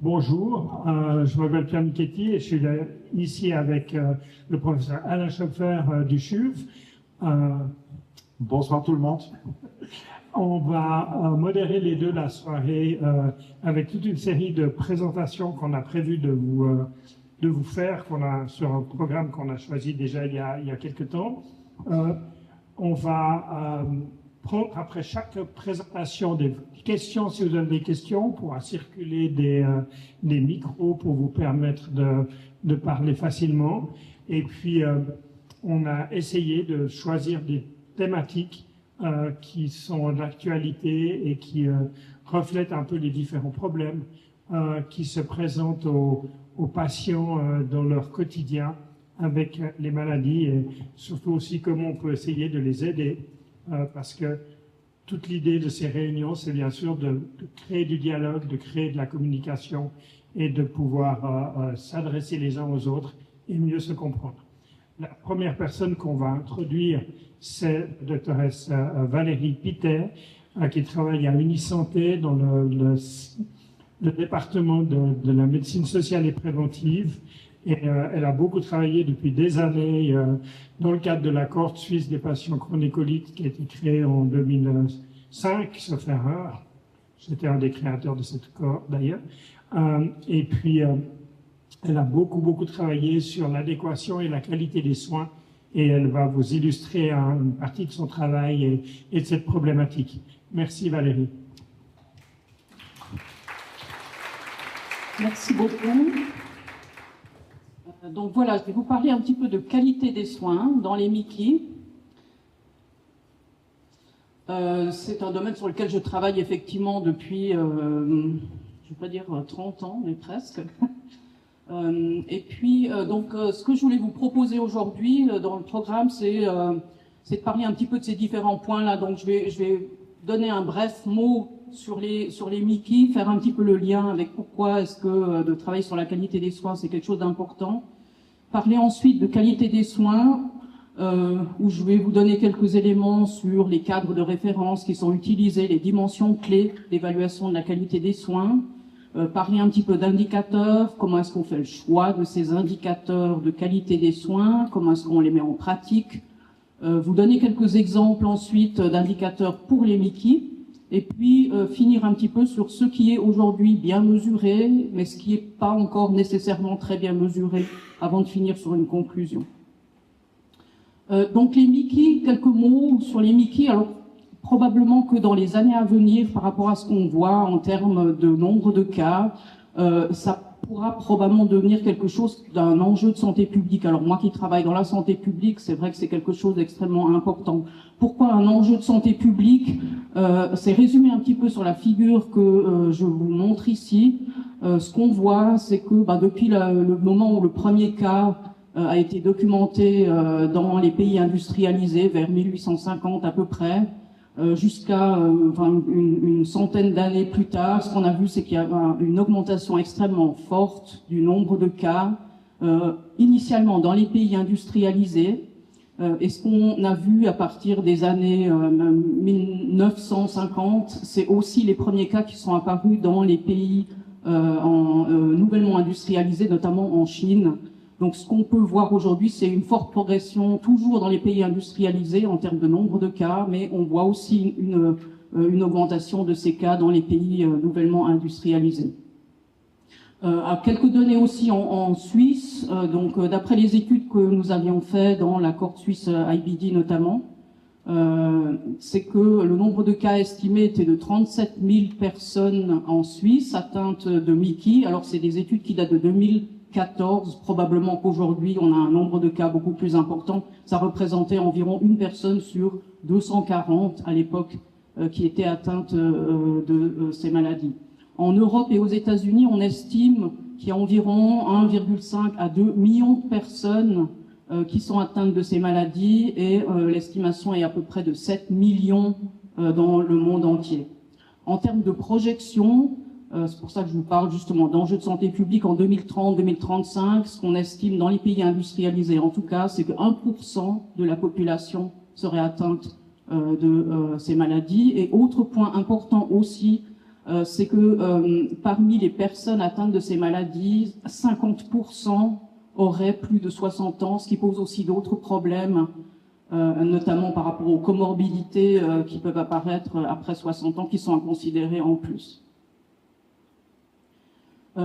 Bonjour, je m'appelle Pierre Michetti et je suis ici avec le professeur Alain Schopfer du CHUV. Bonsoir tout le monde. On va modérer les deux la soirée avec toute une série de présentations qu'on a prévu de vous faire, sur un programme qu'on a choisi déjà il y a quelques temps. On va prendre après chaque présentation des questions, si vous avez des questions, on pourra circuler des micros pour vous permettre de parler facilement. Et puis, on a essayé de choisir des thématiques qui sont d'actualité et qui reflètent un peu les différents problèmes qui se présentent aux patients dans leur quotidien avec les maladies et surtout aussi comment on peut essayer de les aider parce que toute l'idée de ces réunions, c'est bien sûr de créer du dialogue, de créer de la communication et de pouvoir s'adresser les uns aux autres et mieux se comprendre. La première personne qu'on va introduire, c'est la doctoresse Valérie Pittet, qui travaille à Unisanté dans le département de la médecine sociale et préventive. Et elle a beaucoup travaillé depuis des années dans le cadre de la cohorte suisse des patients chroniques qui a été créée en 2005, sauf erreur. J'étais un des créateurs de cette cohorte d'ailleurs. Et puis, elle a beaucoup travaillé sur l'adéquation et la qualité des soins. Et elle va vous illustrer une partie de son travail et de cette problématique. Merci Valérie. Merci beaucoup. Donc voilà, je vais vous parler un petit peu de qualité des soins dans les MICI. C'est un domaine sur lequel je travaille effectivement depuis, je ne vais pas dire 30 ans, mais presque. Et puis, ce que je voulais vous proposer aujourd'hui dans le programme, c'est de parler un petit peu de ces différents points-là. Donc je vais donner un bref mot sur les MICI, faire un petit peu le lien avec pourquoi est-ce que de travailler sur la qualité des soins, c'est quelque chose d'important. Parler ensuite de qualité des soins, où je vais vous donner quelques éléments sur les cadres de référence qui sont utilisés, les dimensions clés d'évaluation de la qualité des soins. Parler un petit peu d'indicateurs, comment est-ce qu'on fait le choix de ces indicateurs de qualité des soins, comment est-ce qu'on les met en pratique. Vous donner quelques exemples ensuite d'indicateurs pour les MICI. Et puis finir un petit peu sur ce qui est aujourd'hui bien mesuré, mais ce qui n'est pas encore nécessairement très bien mesuré, avant de finir sur une conclusion. Donc les MICI, quelques mots sur les MICI. Alors probablement que dans les années à venir, par rapport à ce qu'on voit en termes de nombre de cas, ça pourra probablement devenir quelque chose d'un enjeu de santé publique. Alors moi qui travaille dans la santé publique, c'est vrai que c'est quelque chose d'extrêmement important. Pourquoi un enjeu de santé publique? C'est résumé un petit peu sur la figure que je vous montre ici. Ce qu'on voit, c'est que depuis le moment où le premier cas a été documenté dans les pays industrialisés, vers 1850 à peu près, jusqu'à une centaine d'années plus tard, ce qu'on a vu, c'est qu'il y a une augmentation extrêmement forte du nombre de cas, initialement dans les pays industrialisés. Et ce qu'on a vu à partir des années 1950, c'est aussi les premiers cas qui sont apparus dans les pays nouvellement industrialisés, notamment en Chine. Donc ce qu'on peut voir aujourd'hui, c'est une forte progression, toujours dans les pays industrialisés en termes de nombre de cas, mais on voit aussi une augmentation de ces cas dans les pays nouvellement industrialisés. Quelques données aussi en Suisse, d'après les études que nous avions faites dans la cohorte suisse IBD notamment, c'est que le nombre de cas estimés était de 37 000 personnes en Suisse atteintes de MICI. Alors c'est des études qui datent de 2014, probablement qu'aujourd'hui on a un nombre de cas beaucoup plus important. Ça représentait environ une personne sur 240 à l'époque qui était atteinte de ces maladies. En Europe et aux États-Unis, on estime qu'il y a environ 1,5 à 2 millions de personnes qui sont atteintes de ces maladies et l'estimation est à peu près de 7 millions dans le monde entier. En termes de projection, c'est pour ça que je vous parle justement d'enjeux de santé publique en 2030-2035, ce qu'on estime dans les pays industrialisés en tout cas, c'est que 1% de la population serait atteinte de ces maladies. Et autre point important aussi, c'est que parmi les personnes atteintes de ces maladies, 50% auraient plus de 60 ans, ce qui pose aussi d'autres problèmes, notamment par rapport aux comorbidités qui peuvent apparaître après 60 ans, qui sont à considérer en plus.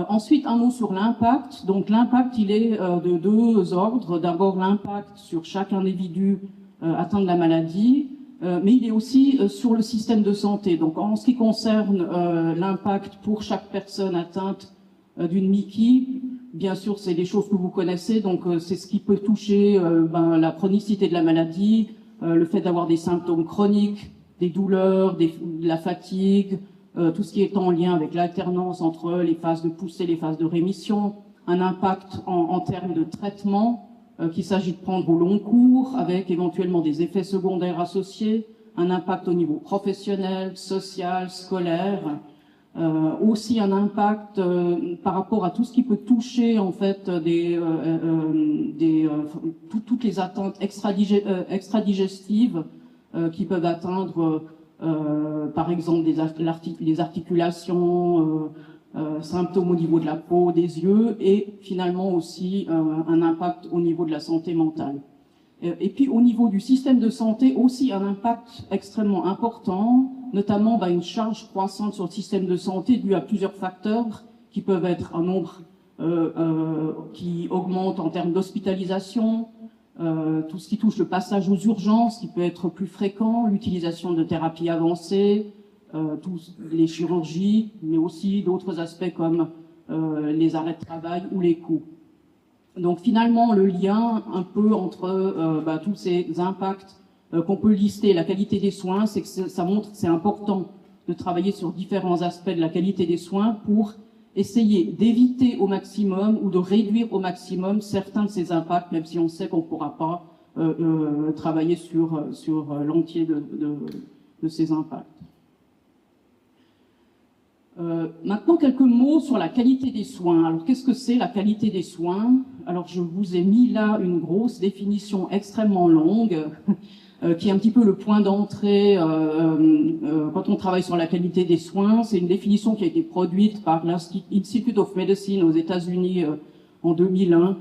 Ensuite, un mot sur l'impact. Donc l'impact, il est de deux ordres. D'abord, l'impact sur chaque individu atteint de la maladie, mais il est aussi sur le système de santé. Donc en ce qui concerne l'impact pour chaque personne atteinte d'une MICI, bien sûr, c'est des choses que vous connaissez. Donc c'est ce qui peut toucher la chronicité de la maladie, le fait d'avoir des symptômes chroniques, des douleurs, de la fatigue, tout ce qui est en lien avec l'alternance entre les phases de poussée et les phases de rémission, un impact en termes de traitement qu'il s'agit de prendre au long cours, avec éventuellement des effets secondaires associés, un impact au niveau professionnel, social, scolaire, aussi un impact par rapport à tout ce qui peut toucher en fait toutes les atteintes extradigestives qui peuvent atteindre par exemple les articulations, symptômes au niveau de la peau, des yeux, et finalement aussi un impact au niveau de la santé mentale. Et puis au niveau du système de santé, aussi un impact extrêmement important, notamment une charge croissante sur le système de santé due à plusieurs facteurs qui peuvent être un nombre qui augmente en termes d'hospitalisation, tout ce qui touche le passage aux urgences qui peut être plus fréquent, l'utilisation de thérapies avancées, tous les chirurgies, mais aussi d'autres aspects comme les arrêts de travail ou les coûts. Donc finalement, le lien un peu entre tous ces impacts qu'on peut lister, la qualité des soins, c'est que ça montre que c'est important de travailler sur différents aspects de la qualité des soins pour essayer d'éviter au maximum ou de réduire au maximum certains de ces impacts, même si on sait qu'on ne pourra pas travailler sur l'entier de ces impacts. Maintenant, quelques mots sur la qualité des soins. Alors, qu'est-ce que c'est la qualité des soins? Alors, je vous ai mis là une grosse définition extrêmement longue, qui est un petit peu le point d'entrée quand on travaille sur la qualité des soins. C'est une définition qui a été produite par l'Institute of Medicine aux États-Unis en 2001,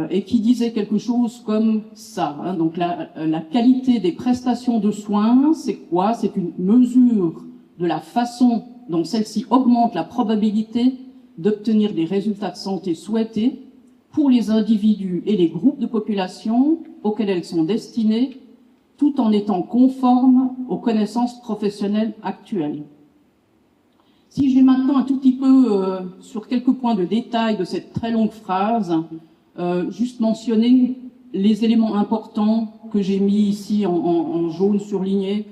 et qui disait quelque chose comme ça. Hein. Donc, la qualité des prestations de soins, c'est quoi? C'est une mesure de la façon dont celle-ci augmente la probabilité d'obtenir des résultats de santé souhaités pour les individus et les groupes de population auxquels elles sont destinées, tout en étant conformes aux connaissances professionnelles actuelles. Si je vais maintenant un tout petit peu sur quelques points de détail de cette très longue phrase, juste mentionner les éléments importants que j'ai mis ici en jaune surligné.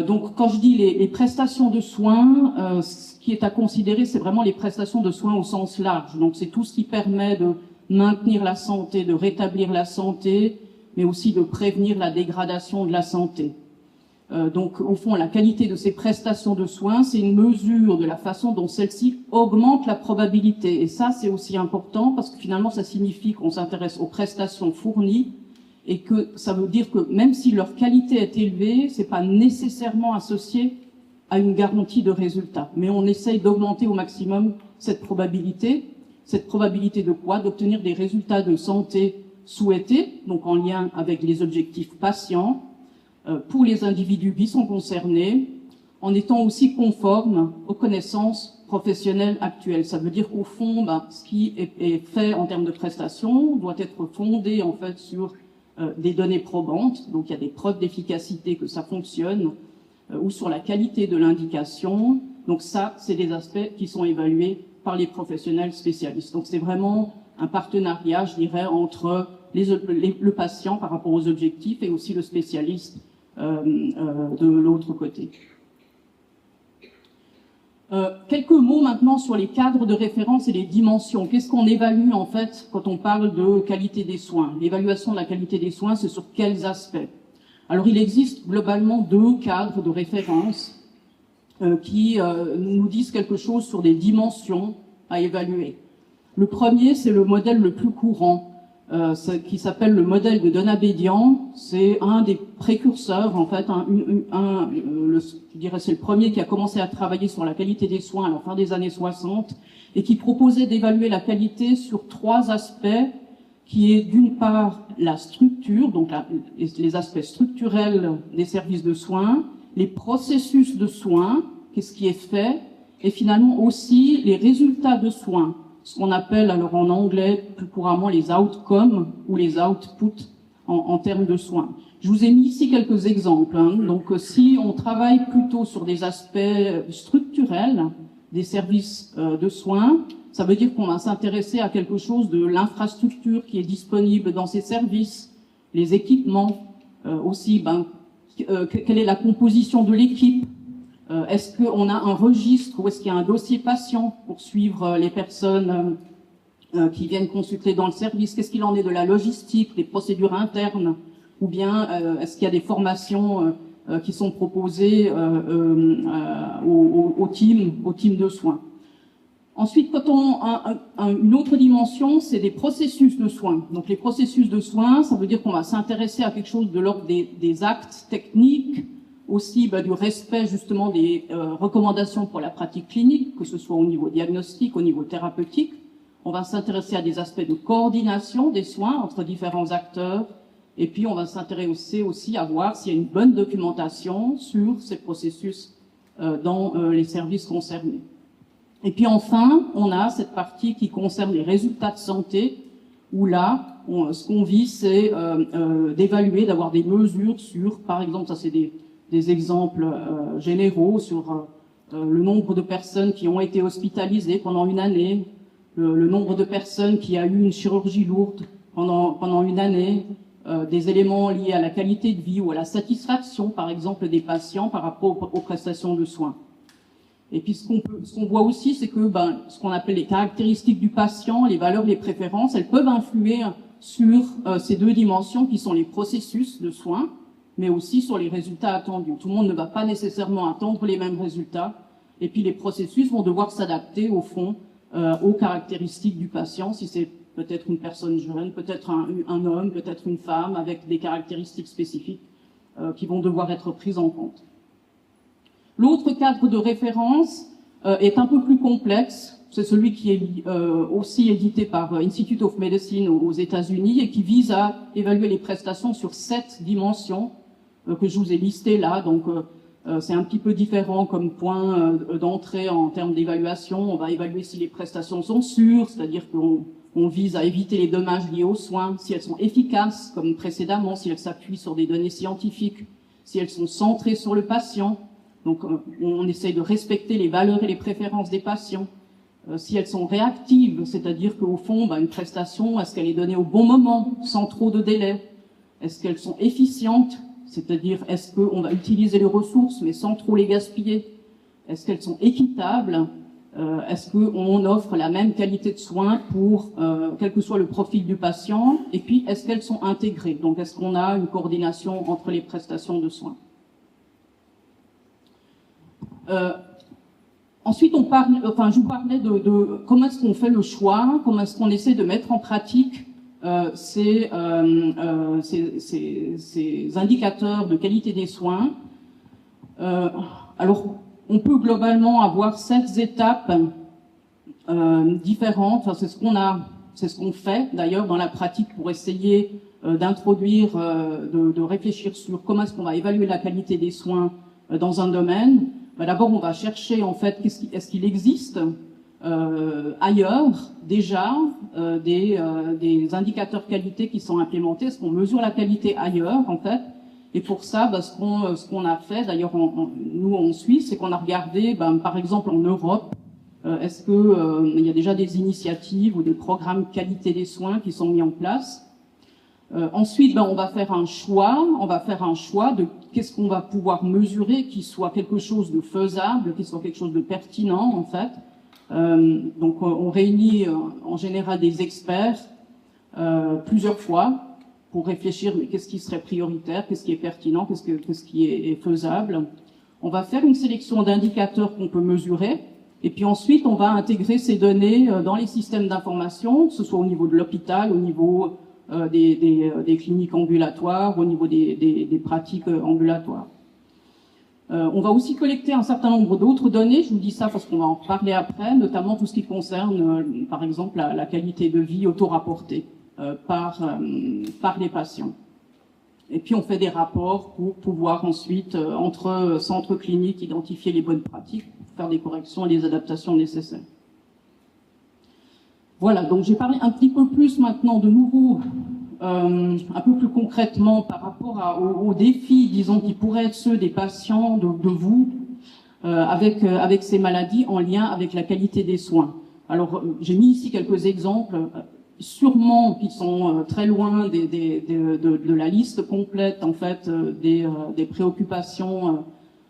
Donc, quand je dis les prestations de soins, ce qui est à considérer, c'est vraiment les prestations de soins au sens large. Donc, c'est tout ce qui permet de maintenir la santé, de rétablir la santé, mais aussi de prévenir la dégradation de la santé. Donc, au fond, la qualité de ces prestations de soins, c'est une mesure de la façon dont celles-ci augmentent la probabilité. Et ça, c'est aussi important parce que finalement, ça signifie qu'on s'intéresse aux prestations fournies, et que ça veut dire que même si leur qualité est élevée, c'est pas nécessairement associé à une garantie de résultat. Mais on essaye d'augmenter au maximum cette probabilité. Cette probabilité de quoi? D'obtenir des résultats de santé souhaités, donc en lien avec les objectifs patients, pour les individus qui sont concernés, en étant aussi conformes aux connaissances professionnelles actuelles. Ça veut dire qu'au fond, ce qui est fait en termes de prestations doit être fondé en fait sur des données probantes, donc il y a des preuves d'efficacité que ça fonctionne, ou sur la qualité de l'indication. Donc ça, c'est des aspects qui sont évalués par les professionnels spécialistes. Donc c'est vraiment un partenariat, je dirais, entre le patient par rapport aux objectifs et aussi le spécialiste de l'autre côté. Quelques mots maintenant sur les cadres de référence et les dimensions. Qu'est-ce qu'on évalue en fait quand on parle de qualité des soins? L'évaluation de la qualité des soins, c'est sur quels aspects? Alors il existe globalement deux cadres de référence qui nous disent quelque chose sur des dimensions à évaluer. Le premier, c'est le modèle le plus courant, qui s'appelle le modèle de Donabédian. C'est un des précurseurs, en fait, je dirais c'est le premier qui a commencé à travailler sur la qualité des soins à la fin des années 60 et qui proposait d'évaluer la qualité sur 3 aspects, qui est d'une part la structure, donc les aspects structurels des services de soins, les processus de soins, qu'est-ce qui est fait, et finalement aussi les résultats de soins, ce qu'on appelle alors en anglais plus couramment les outcomes ou les outputs en termes de soins. Je vous ai mis ici quelques exemples. Donc si on travaille plutôt sur des aspects structurels des services de soins, ça veut dire qu'on va s'intéresser à quelque chose de l'infrastructure qui est disponible dans ces services, les équipements aussi, quelle est la composition de l'équipe, est-ce qu'on a un registre ou est-ce qu'il y a un dossier patient pour suivre les personnes qui viennent consulter dans le service, qu'est-ce qu'il en est de la logistique, des procédures internes, ou bien est-ce qu'il y a des formations qui sont proposées au team de soins. Ensuite, une autre dimension, c'est des processus de soins. Donc les processus de soins, ça veut dire qu'on va s'intéresser à quelque chose de l'ordre des actes techniques, aussi du respect justement des recommandations pour la pratique clinique, que ce soit au niveau diagnostique, au niveau thérapeutique. On va s'intéresser à des aspects de coordination des soins entre différents acteurs. Et puis on va s'intéresser aussi à voir s'il y a une bonne documentation sur ces processus dans les services concernés. Et puis enfin, on a cette partie qui concerne les résultats de santé, où là, ce qu'on vise, c'est d'évaluer, d'avoir des mesures sur, par exemple, ça c'est des exemples généraux, sur le nombre de personnes qui ont été hospitalisées pendant une année, le nombre de personnes qui a eu une chirurgie lourde pendant une année, des éléments liés à la qualité de vie ou à la satisfaction, par exemple, des patients par rapport aux prestations de soins. Et puis ce qu'on voit aussi, c'est que ce qu'on appelle les caractéristiques du patient, les valeurs, les préférences, elles peuvent influer sur ces 2 dimensions qui sont les processus de soins, mais aussi sur les résultats attendus. Tout le monde ne va pas nécessairement attendre les mêmes résultats, et puis les processus vont devoir s'adapter au fond aux caractéristiques du patient, si c'est peut-être une personne jeune, peut-être un homme, peut-être une femme, avec des caractéristiques spécifiques qui vont devoir être prises en compte. L'autre cadre de référence est un peu plus complexe. C'est celui qui est aussi édité par Institute of Medicine aux États-Unis et qui vise à évaluer les prestations sur 7 dimensions que je vous ai listées là. Donc, c'est un petit peu différent comme point d'entrée en termes d'évaluation. On va évaluer si les prestations sont sûres, c'est-à-dire qu'on vise à éviter les dommages liés aux soins, si elles sont efficaces, comme précédemment, si elles s'appuient sur des données scientifiques, si elles sont centrées sur le patient. Donc, on essaye de respecter les valeurs et les préférences des patients. Si elles sont réactives, c'est-à-dire qu'au fond, une prestation, est-ce qu'elle est donnée au bon moment, sans trop de délai? Est-ce qu'elles sont efficientes? C'est-à-dire, est-ce qu'on va utiliser les ressources, mais sans trop les gaspiller? Est-ce qu'elles sont équitables? Est-ce qu'on offre la même qualité de soins pour quel que soit le profil du patient? Et puis, est-ce qu'elles sont intégrées? Donc, est-ce qu'on a une coordination entre les prestations de soins? Ensuite, je vous parlais de comment est-ce qu'on fait le choix, comment est-ce qu'on essaie de mettre en pratique ces indicateurs de qualité des soins. Alors, on peut globalement avoir 7 étapes différentes. Enfin, c'est ce qu'on fait d'ailleurs dans la pratique pour essayer d'introduire, de réfléchir sur comment est-ce qu'on va évaluer la qualité des soins dans un domaine. D'abord, on va chercher en fait est-ce qu'il existe ailleurs déjà des indicateurs qualité qui sont implémentés. Est-ce qu'on mesure la qualité ailleurs en fait? Et pour ça, ce qu'on a fait d'ailleurs nous en Suisse, c'est qu'on a regardé par exemple en Europe, est-ce que il y a déjà des initiatives ou des programmes qualité des soins qui sont mis en place. Ensuite, on va faire un choix. On va faire un choix de qu'est-ce qu'on va pouvoir mesurer qui soit quelque chose de faisable, qui soit quelque chose de pertinent en fait. Donc, on réunit en général des experts plusieurs fois pour réfléchir mais qu'est-ce qui serait prioritaire, qu'est-ce qui est pertinent, qu'est-ce qui est faisable. On va faire une sélection d'indicateurs qu'on peut mesurer. Et puis ensuite, on va intégrer ces données dans les systèmes d'information, que ce soit au niveau de l'hôpital, au niveau des cliniques ambulatoires, au niveau des pratiques ambulatoires. On va aussi collecter un certain nombre d'autres données, je vous dis ça parce qu'on va en parler après, notamment tout ce qui concerne, par exemple, la qualité de vie auto-rapportée par les patients. Et puis on fait des rapports pour pouvoir ensuite, entre centres cliniques, identifier les bonnes pratiques, faire des corrections et les adaptations nécessaires. Voilà, donc j'ai parlé un petit peu plus maintenant de nouveau, un peu plus concrètement par rapport aux défis, disons, qui pourraient être ceux des patients, de vous, avec ces maladies en lien avec la qualité des soins. Alors, j'ai mis ici quelques exemples, sûrement qui sont très loin de la liste complète, en fait, des préoccupations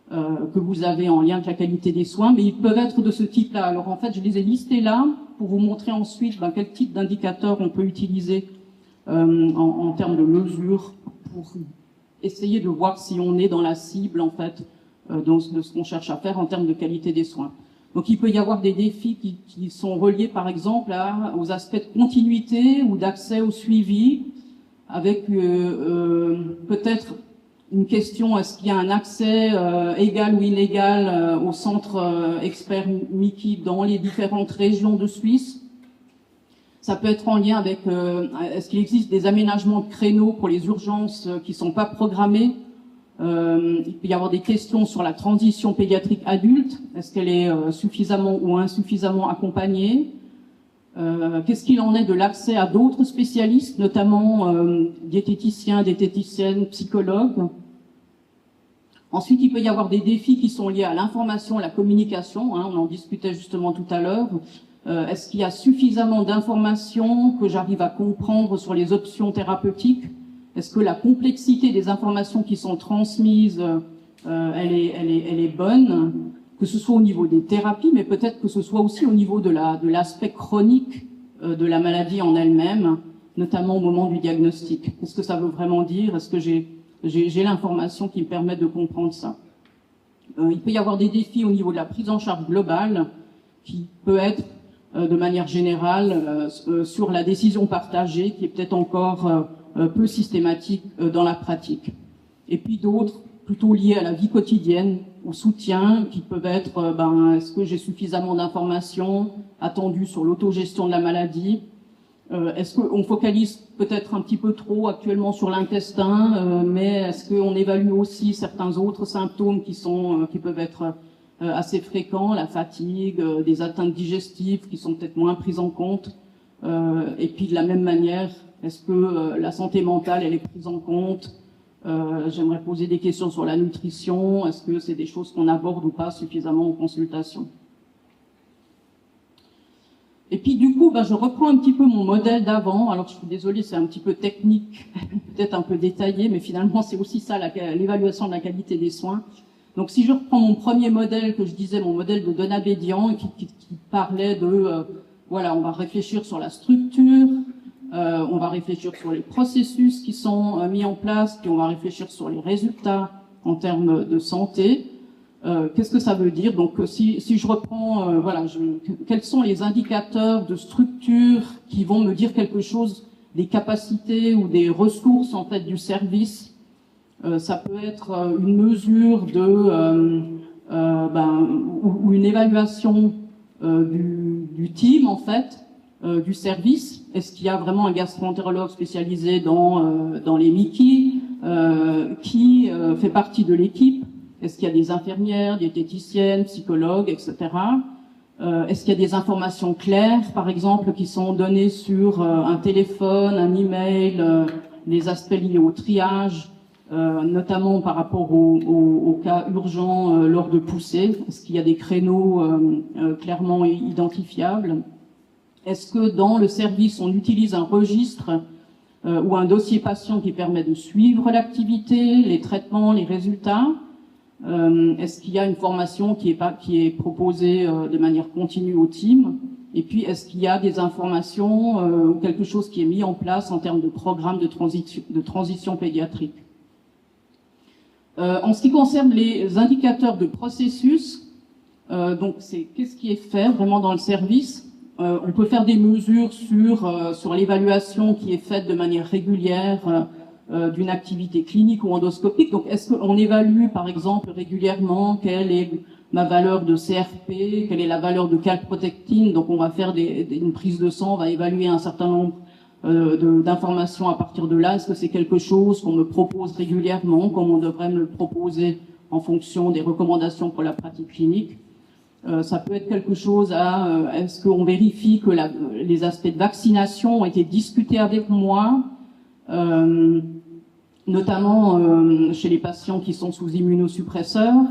que vous avez en lien avec la qualité des soins, mais ils peuvent être de ce type-là. Alors, en fait, je les ai listés là pour vous montrer ensuite quel type d'indicateurs on peut utiliser en termes de mesures pour essayer de voir si on est dans la cible, en fait, de ce qu'on cherche à faire en termes de qualité des soins. Donc il peut y avoir des défis qui sont reliés par exemple aux aspects de continuité ou d'accès au suivi, avec peut-être une question, est-ce qu'il y a un accès égal ou inégal au centre expert Miki dans les différentes régions de Suisse? Ça peut être en lien avec, est-ce qu'il existe des aménagements de créneaux pour les urgences qui ne sont pas programmés? Il peut y avoir des questions sur la transition pédiatrique adulte. Est-ce qu'elle est suffisamment ou insuffisamment accompagnée? Qu'est-ce qu'il en est de l'accès à d'autres spécialistes, notamment diététiciens, diététiciennes, psychologues? Ensuite, il peut y avoir des défis qui sont liés à l'information, la communication. On en discutait justement tout à l'heure. Est-ce qu'il y a suffisamment d'informations que j'arrive à comprendre sur les options thérapeutiques? Est-ce que la complexité des informations qui sont transmises, elle est bonne, que ce soit au niveau des thérapies, mais peut-être que ce soit aussi au niveau de l'aspect chronique de la maladie en elle-même, notamment au moment du diagnostic. Qu'est-ce que ça veut vraiment dire? Est-ce que j'ai l'information qui me permet de comprendre ça? Il peut y avoir des défis au niveau de la prise en charge globale, qui peut être de manière générale sur la décision partagée, qui est peut-être encore peu systématique dans la pratique. Et puis d'autres plutôt liés à la vie quotidienne, au soutien, qui peuvent être est-ce que j'ai suffisamment d'informations attendues sur l'autogestion de la maladie? Est-ce qu'on focalise peut-être un petit peu trop actuellement sur l'intestin, mais est-ce qu'on évalue aussi certains autres symptômes qui peuvent être assez fréquents, la fatigue, des atteintes digestives qui sont peut-être moins prises en compte, et puis de la même manière, est-ce que la santé mentale elle est prise en compte? J'aimerais poser des questions sur la nutrition, est-ce que c'est des choses qu'on aborde ou pas suffisamment en consultation? Et puis du coup, je reprends un petit peu mon modèle d'avant. Alors je suis désolée, c'est un petit peu technique, peut-être un peu détaillé, mais finalement c'est aussi ça l'évaluation de la qualité des soins. Donc si je reprends mon premier modèle que je disais, mon modèle de Donabédian, qui parlait de, voilà, on va réfléchir sur la structure, on va réfléchir sur les processus qui sont mis en place, puis on va réfléchir sur les résultats en termes de santé. Qu'est-ce que ça veut dire? Donc si je reprends, quels sont les indicateurs de structure qui vont me dire quelque chose des capacités ou des ressources en fait du service? Ça peut être une mesure ou une évaluation du team en fait, du service. Est-ce qu'il y a vraiment un gastro-entérologue spécialisé dans les Miki qui fait partie de l'équipe? Est-ce qu'il y a des infirmières, diététiciennes, psychologues, etc. Est-ce qu'il y a des informations claires, par exemple, qui sont données sur un téléphone, un email, les aspects liés au triage, notamment par rapport aux cas urgents lors de poussées? Est-ce qu'il y a des créneaux clairement identifiables? Est-ce que dans le service, on utilise un registre ou un dossier patient qui permet de suivre l'activité, les traitements, les résultats? Est-ce qu'il y a une formation qui est proposée de manière continue au team? Et puis, est-ce qu'il y a des informations ou quelque chose qui est mis en place en termes de programme de transition pédiatrique? En ce qui concerne les indicateurs de processus, donc c'est qu'est-ce qui est fait vraiment dans le service? on peut faire des mesures sur l'évaluation qui est faite de manière régulière d'une activité clinique ou endoscopique. Donc, est-ce qu'on évalue, par exemple, régulièrement quelle est ma valeur de CRP, quelle est la valeur de calprotectine? Donc, on va faire une prise de sang, on va évaluer un certain nombre d'informations à partir de là. Est-ce que c'est quelque chose qu'on me propose régulièrement, comme on devrait me le proposer en fonction des recommandations pour la pratique clinique? Ça peut être quelque chose est-ce qu'on vérifie que les aspects de vaccination ont été discutés avec moi, notamment chez les patients qui sont sous immunosuppresseurs?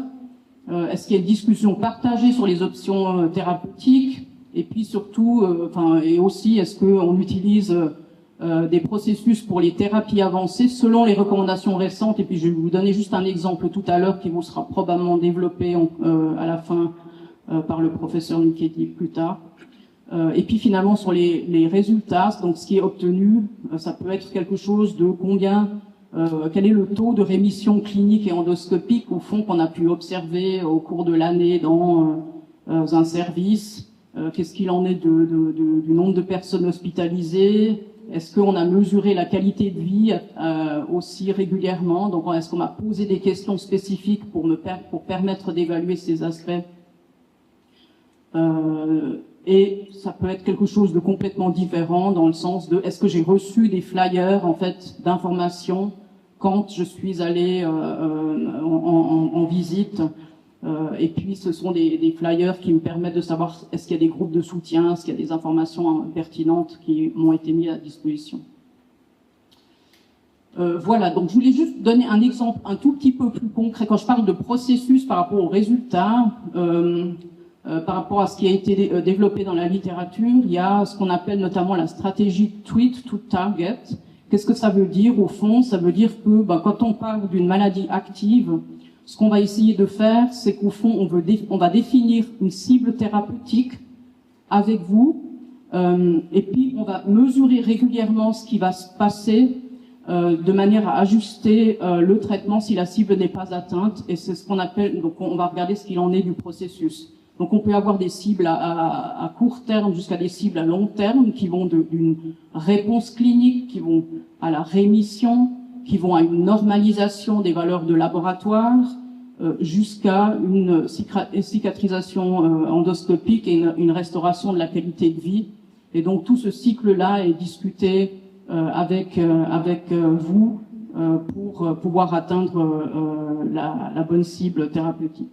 Est-ce qu'il y a une discussion partagée sur les options thérapeutiques? Et puis surtout, et aussi, est-ce qu'on utilise des processus pour les thérapies avancées selon les recommandations récentes? Et puis je vais vous donner juste un exemple tout à l'heure qui vous sera probablement développé à la fin par le professeur Nikedi plus tard. Et puis finalement sur les résultats, donc ce qui est obtenu, ça peut être quelque chose de quel est le taux de rémission clinique et endoscopique au fond qu'on a pu observer au cours de l'année dans un service. Qu'est-ce qu'il en est du nombre de personnes hospitalisées? Est-ce qu'on a mesuré la qualité de vie aussi régulièrement? Donc, est-ce qu'on m'a posé des questions spécifiques pour permettre d'évaluer ces aspects? Et ça peut être quelque chose de complètement différent dans le sens de est-ce que j'ai reçu des flyers en fait d'informations quand je suis allée en visite? Et puis, ce sont des flyers qui me permettent de savoir est-ce qu'il y a des groupes de soutien, est-ce qu'il y a des informations pertinentes qui m'ont été mises à disposition. Voilà, donc je voulais juste donner un exemple un tout petit peu plus concret. Quand je parle de processus par rapport aux résultats, par rapport à ce qui a été développé dans la littérature, il y a ce qu'on appelle notamment la stratégie Treat to Target. Qu'est-ce que ça veut dire au fond? Ça veut dire que quand on parle d'une maladie active, ce qu'on va essayer de faire, c'est qu'au fond, on va définir une cible thérapeutique avec vous, et puis on va mesurer régulièrement ce qui va se passer de manière à ajuster le traitement si la cible n'est pas atteinte. Et c'est ce qu'on appelle, donc on va regarder ce qu'il en est du processus. Donc on peut avoir des cibles à court terme jusqu'à des cibles à long terme qui vont d'une réponse clinique, qui vont à la rémission, qui vont à une normalisation des valeurs de laboratoire, jusqu'à une cicatrisation endoscopique et une restauration de la qualité de vie. Et donc tout ce cycle-là est discuté avec vous pour pouvoir atteindre la bonne cible thérapeutique.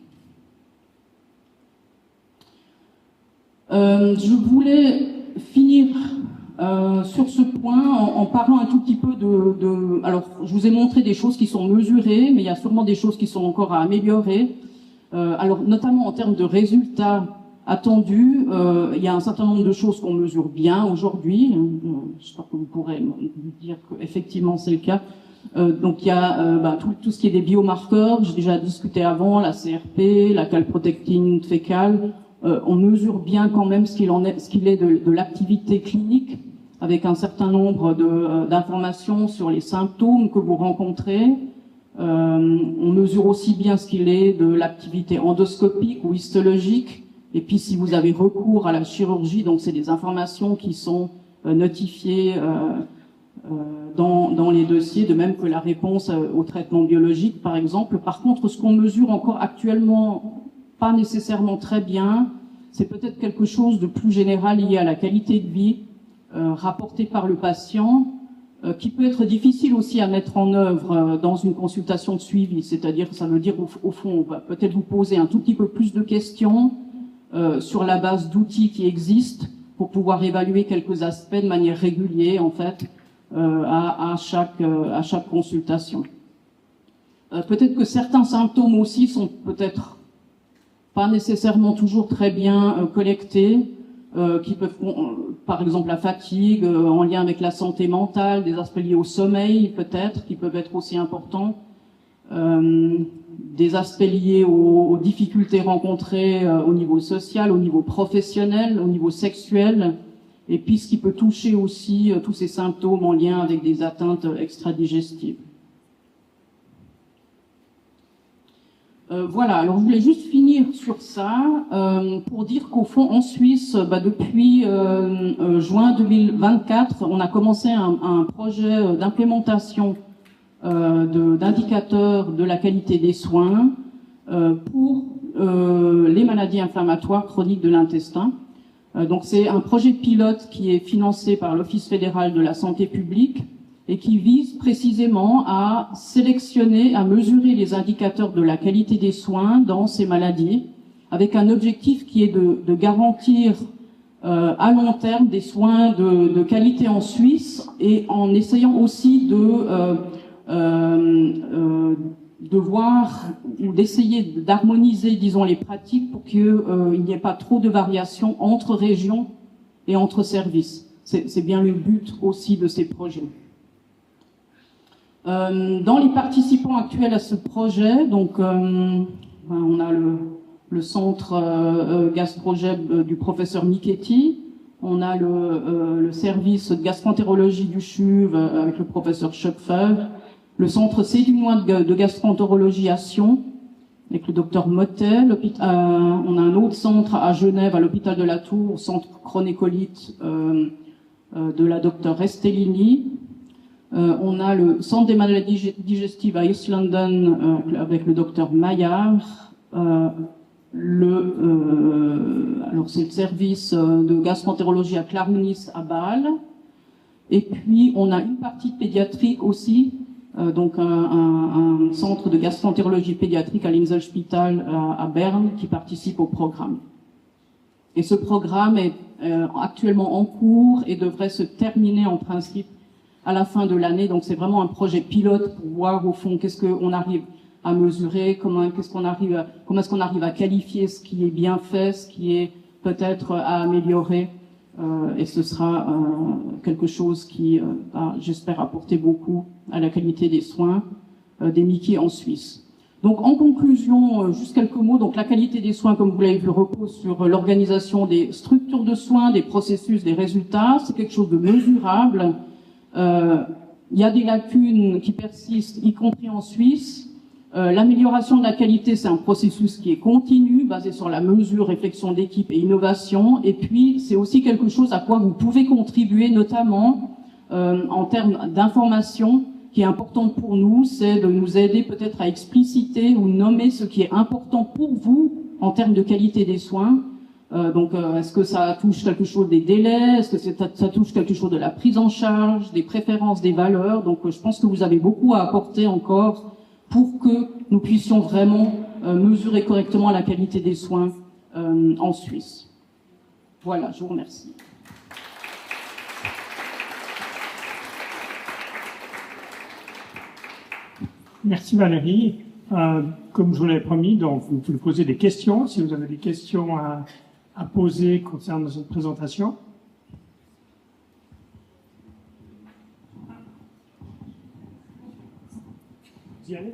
Je voulais finir sur ce point en parlant un tout petit peu alors je vous ai montré des choses qui sont mesurées, mais il y a sûrement des choses qui sont encore à améliorer. Alors notamment en termes de résultats attendus, il y a un certain nombre de choses qu'on mesure bien aujourd'hui. J'espère que vous pourrez me dire qu'effectivement c'est le cas. Donc il y a tout ce qui est des biomarqueurs, j'ai déjà discuté avant, la CRP, la calprotectine fécale. On mesure bien quand même ce qu'il est de l'activité clinique, avec un certain nombre d'informations sur les symptômes que vous rencontrez. On mesure aussi bien ce qu'il est de l'activité endoscopique ou histologique. Et puis si vous avez recours à la chirurgie, donc c'est des informations qui sont notifiées dans les dossiers, de même que la réponse au traitement biologique, par exemple. Par contre, ce qu'on mesure encore actuellement pas nécessairement très bien, c'est peut-être quelque chose de plus général lié à la qualité de vie rapportée par le patient, qui peut être difficile aussi à mettre en œuvre dans une consultation de suivi. C'est-à-dire, ça veut dire au fond, on va peut-être vous poser un tout petit peu plus de questions sur la base d'outils qui existent pour pouvoir évaluer quelques aspects de manière régulière, en fait, à chaque consultation. Peut-être que certains symptômes aussi sont peut-être pas nécessairement toujours très bien collectés, qui peuvent, par exemple la fatigue, en lien avec la santé mentale, des aspects liés au sommeil peut-être, qui peuvent être aussi importants, des aspects liés aux difficultés rencontrées au niveau social, au niveau professionnel, au niveau sexuel, et puis ce qui peut toucher aussi tous ces symptômes en lien avec des atteintes extradigestives. Voilà, alors je voulais juste finir sur ça pour dire qu'au fond, en Suisse, depuis juin 2024, on a commencé un projet d'implémentation d'indicateurs de la qualité des soins pour les maladies inflammatoires chroniques de l'intestin. Donc c'est un projet pilote qui est financé par l'Office fédéral de la santé publique et qui vise précisément à sélectionner, à mesurer les indicateurs de la qualité des soins dans ces maladies, avec un objectif qui est de garantir à long terme des soins de qualité en Suisse, et en essayant aussi de voir ou d'essayer d'harmoniser, disons, les pratiques pour qu'il n'y ait pas trop de variations entre régions et entre services. C'est bien le but aussi de ces projets. Dans les participants actuels à ce projet, donc on a le centre GastroGeb du professeur Michetti, on a le service de gastroentérologie du CHUV avec le professeur Schöpfer, le centre sédunois de gastroentérologie à Sion avec le docteur Mottet, on a un autre centre à Genève à l'hôpital de la Tour, centre chronécolite de la docteure Restellini. On a le centre des maladies digestives à East London avec le docteur Maillard. Alors c'est le service de gastroentérologie à Clarnis à Bâle. Et puis on a une partie pédiatrique aussi, donc un centre de gastroentérologie pédiatrique à l'Inselspital à Berne qui participe au programme. Et ce programme est actuellement en cours et devrait se terminer en principe à la fin de l'année. Donc c'est vraiment un projet pilote pour voir au fond qu'est-ce qu'on arrive à mesurer, comment est-ce qu'on arrive à qualifier ce qui est bien fait, ce qui est peut-être à améliorer. Et ce sera quelque chose qui va, j'espère, apporter beaucoup à la qualité des soins des Mickey en Suisse. Donc en conclusion, juste quelques mots. Donc la qualité des soins, comme vous l'avez vu, repose sur l'organisation des structures de soins, des processus, des résultats. C'est quelque chose de mesurable. Il y a des lacunes qui persistent, y compris en Suisse. L'amélioration de la qualité, c'est un processus qui est continu, basé sur la mesure, réflexion d'équipe et innovation. Et puis, c'est aussi quelque chose à quoi vous pouvez contribuer, notamment en termes d'information, qui est importante pour nous, c'est de nous aider peut-être à expliciter ou nommer ce qui est important pour vous en termes de qualité des soins. Donc, est-ce que ça touche quelque chose des délais? Est-ce que ça touche quelque chose de la prise en charge, des préférences, des valeurs? Donc, je pense que vous avez beaucoup à apporter encore pour que nous puissions vraiment mesurer correctement la qualité des soins en Suisse. Voilà, je vous remercie. Merci Valérie. Comme je vous l'avais promis, donc vous pouvez poser des questions, si vous avez des questions à poser concernant cette présentation. Vous y allez ?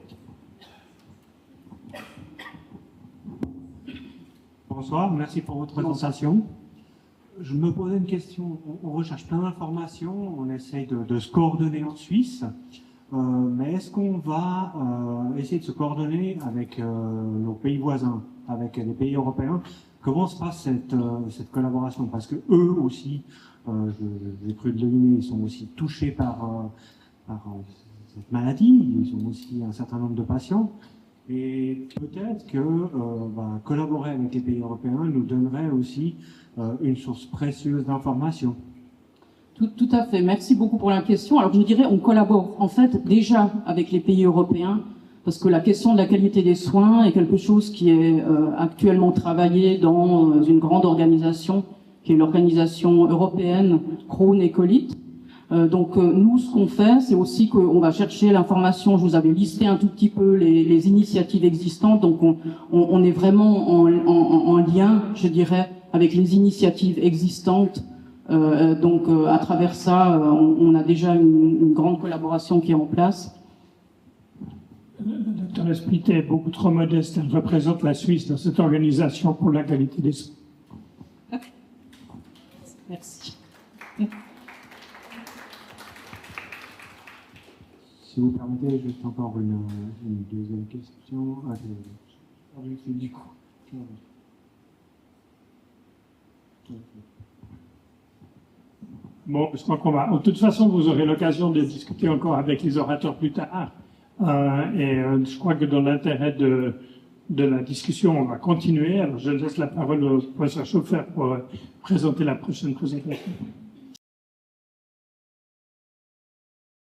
Bonsoir, merci pour votre présentation. Je me posais une question. On recherche plein d'informations, on essaye de se coordonner en Suisse, mais est-ce qu'on va essayer de se coordonner avec nos pays voisins, avec les pays européens? Comment se passe cette collaboration? Parce que eux aussi, j'ai cru deviner, ils sont aussi touchés par cette maladie, ils ont aussi un certain nombre de patients. Et peut-être que collaborer avec les pays européens nous donnerait aussi une source précieuse d'informations. Tout à fait. Merci beaucoup pour la question. Alors je dirais, on collabore en fait déjà avec les pays européens, parce que la question de la qualité des soins est quelque chose qui est actuellement travaillé dans une grande organisation, qui est l'organisation européenne Crohn et Colite. Donc nous, ce qu'on fait, c'est aussi qu'on va chercher l'information. Je vous avais listé un tout petit peu les initiatives existantes. Donc on est vraiment en lien, je dirais, avec les initiatives existantes. Donc à travers ça, on a déjà une grande collaboration qui est en place. Le docteur Esprit est beaucoup trop modeste. Elle représente la Suisse dans cette organisation pour la qualité des soins. Merci. Si vous permettez, juste encore une deuxième question. Du coup. Bon, je crois qu'on va. De toute façon, vous aurez l'occasion de discuter encore avec les orateurs plus tard. Je crois que dans l'intérêt de la discussion, on va continuer. Alors, je laisse la parole au professeur Schoffer pour présenter la prochaine présentation.